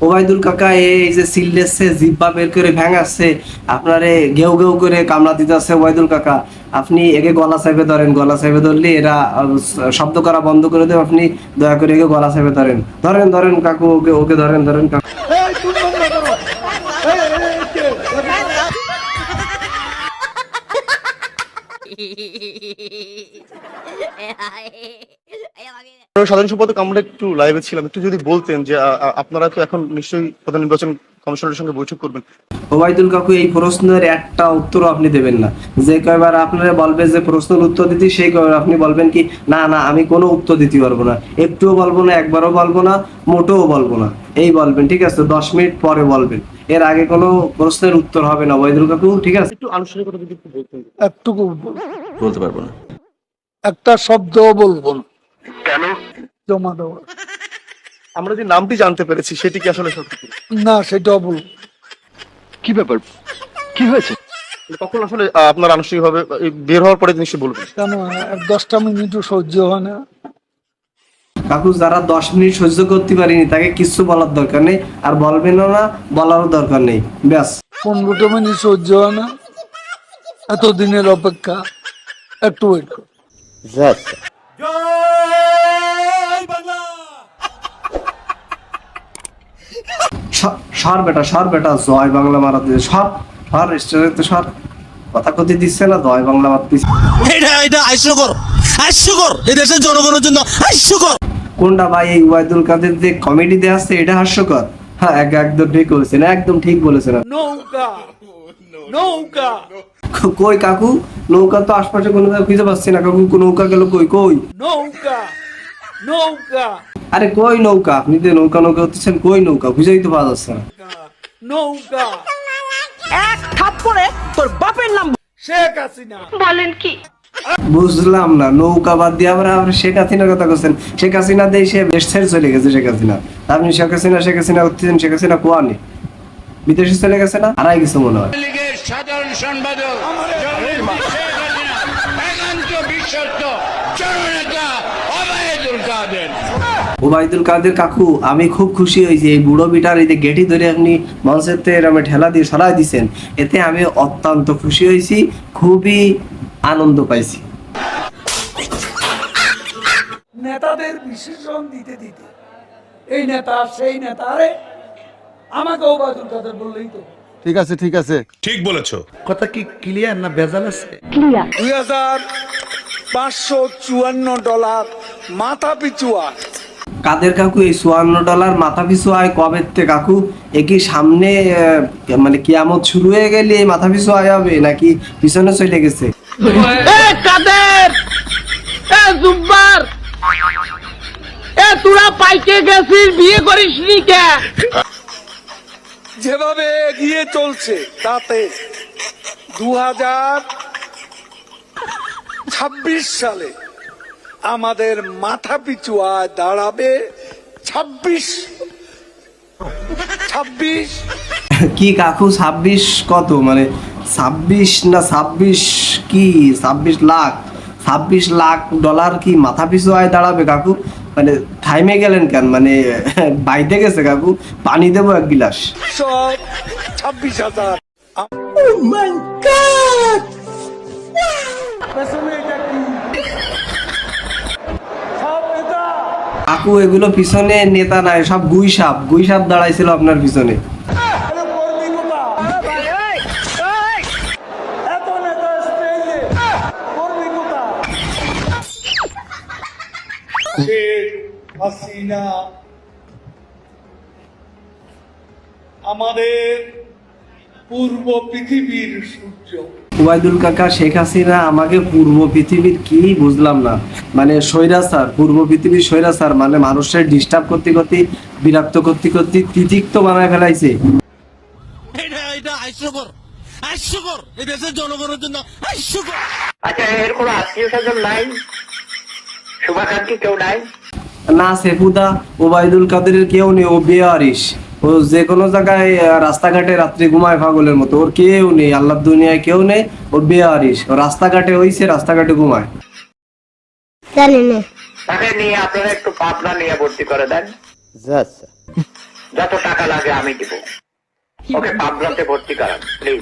ওবায়দুল কাকা এই যে সিললেসে জিব্বা বের করে ভেঙাচ্ছে, আপনারে ঘেউ ঘেউ করে কামড়া দিতেছে। ওবায়দুল কাকা আপনি একে গলা চেপে ধরেন, গলা চেপে ধরলে এরা শব্দ করা বন্ধ করে দেবে। আপনি দয়া করে একে গলা চেপে ধরেন, ধরেন ধরেন কাকু, ওকে ওকে ধরেন ধরেন কাকু। সাধারণ সম্পাদক, আমরা একটু লাইভে ছিলাম, একটু যদি বলতেন যে আপনারা তো এখন নিশ্চয়ই প্রধান নির্বাচন কমিশনারের সঙ্গে বৈঠক করবেন। ওবায়দুল কাকু এই প্রশ্নের একটা উত্তর আপনি দেবেন না। যে কয়বার আপনারা বলবে যে প্রশ্নের উত্তর দিতে, সেই কয়বার আপনি বলবেন কি না না আমি কোনো উত্তর দিতে পারবো না, একটুও বলবো না, একবারও বলবো না, মোটেও বলবো না, এই বলবেন। ঠিক আছে, 10 মিনিট পরে বলবেন, এর আগে কোনো প্রশ্নের উত্তর হবে না ওবায়দুল কাকু। ঠিক আছে, একটু আনুষ্ঠানিকতা যদি একটু বলতেন। একটুকু বলতে পারবো না, একটা শব্দও বলবো না। কেন? জমা দেওয়া। আমরা যে নামটি জানতে পেরেছি সেটি কি আসলে সত্যি? না, সেটাও বলবো। কি ব্যাপার, কি হয়েছে? কখন আসলে আপনার আনুষ্ঠানিকভাবে বের হওয়ার পরে নিশ্চয়ই বলবেন। কেন 10টা মিনিটও সহ্য হয় না? কাকু যারা 10 মিনিট সহ্য করতে পারিনি তাকে কিছু বলার দরকার নেই, আর বলবেনও না, বলারও দরকার নেই, ব্যাস। 15টা মিনিট সহ্য হয় না, এতদিনের অপেক্ষা, একটু ওয়েট কর। সর বেটা, সর বেটা, জয় বাংলা মারা দিয়ে সর, সর রেস্টুরেন্টে সর, কথা কথি দিচ্ছে না, জয় বাংলা মারতেছে। এটা হাস্যকর, হাস্যকর, এই দেশের জনগণের জন্য হাস্যকর। কোনটা ভাই? এই ওবায়দুল কাদের যে কমেডি দেয়া আছে এটা হাস্যকর? হ্যাঁ, একদম ঠিক বলেছেন, একদম ঠিক বলেছেন। নৌকা, নৌকা কই কাকু? নৌকা তো আশপাশে কোনো জায়গায় খুঁজে পাচ্ছি না কাকু, নৌকা গেল কই? কই নৌকা, নৌকা, আরে কই নৌকা? আপনি যে নৌকা নৌকা হচ্ছেন, কই নৌকা? খুঁজেই তো পাওয়া যাচ্ছে না। নৌকা। এক থাপ্পড়ে তোর বাপের নাম শেখ হাসিনা। বলেন কি? বুঝলাম না, নৌকা বাদ দিয়ে আবার শেখ হাসিনার কথা বলছেন। শেখ হাসিনা দিয়ে সে দেশ ছেড়ে চলে গেছে। শেখ হাসিনা, আপনি শেখ হাসিনা শেখ হাসিনা করতেছেন, শেখ হাসিনা কোয়া নেই, বিদেশে চলে গেছে না, হারাই গেছে মনে হয়। সাধারণ সম্পাদক একান্ত বিশ্বস্ত জননেতা ওবায়দুল কাদের। ওবায়দুল কাদের কাকু, আমি খুব খুশি হয়েছি এই বুড়ো বিটার এই যে গেটি ধরে আপনি মঞ্চের আমি ঠেলা দিয়ে সরাই দিচ্ছেন, এতে আমি অত্যন্ত খুশি হয়েছি, খুবই আনন্দ পাইছি। নেতাদের বিশেষণ দিতে দিতে এই নেতা সেই নেতা, আরে আমাকে ওবায়দুল কাদের বললেই তো। ঠিক আছে, ঠিক আছে, ঠিক বলেছো। কথা কি ক্লিয়ার না ভেজাল আছে? ক্লিয়ার। 2554 মাথা পিছু আয়। কাদের কাকু এই $54 মাথা পিছু আয় কবে থেকে কাকু? এ কি সামনে মানে কিয়ামত শুরু হয়ে গেলে এই মাথা পিছু আয় হবে, নাকি পিছনে চলে গেছে? কাদের, জুব্বার, তোরা পাইকে গেছিস, বিয়ে করিসনি কে? যেভাবে এগিয়ে চলছে তাতে 2026 সালে আমাদের মাথা পিছু আয় দাঁড়াবে 26। কি কাকু 26 কত? মানে 26 না 26 কি 26 লাখ? $26 কি মাথা পিছু আয় দাঁড়াবে কাকু? মানে থাইমে গেলেন কেন? মানে বাইতে গেছে কাকু? পানি দেবো 1 গিলাস? সব 26,000। কাকু এগুলো পিছনে নেতা নাই, সব গুই সাপ দাঁড়াইছিল আপনার পিছনে। হাসিনা আমাদের পূর্ব পৃথিবীর সূর্য। ওবায়দুল কাকা, শেখ হাসিনা আমাকে পূর্ব পৃথিবীর কি বুঝলাম না, মানে স্বৈরাচার, পূর্ব পৃথিবীর স্বৈরাচার, মানে মানুষের ডিস্টার্ব করতে করতে, বিরক্ত করতে করতে তিতিক্ত বানায় ফেলাইছে। এটা হাস্যকর, হাস্যকর, এই দেশের জনগণের জন্য হাস্যকর। আচ্ছা, এর কোনো আত্মীয় স্বজন নাই? শুভাকাঙ্ক্ষী কেউ নাই? না সেফুদা, ওবায়দুল কাদেরের কেউ নেই, ও বেয়ারিশ, ও যে কোনো জায়গায় রাস্তাঘাটে রাত্রি ঘুমায় পাগলের মতো, ওর কেউ নেই, আল্লাহর দুনিয়ায় কেউ নেই, ও বেয়ারিশ, ও রাস্তাঘাটে হইছে, রাস্তাঘাটে ঘুমায়। জানি না। তাকে নিয়ে আপনারা একটু পাবনা নিয়ে ভর্তি করে দেন। যত টাকা লাগে আমি দিব, ওকে পাবনাতে ভর্তি করান প্লিজ।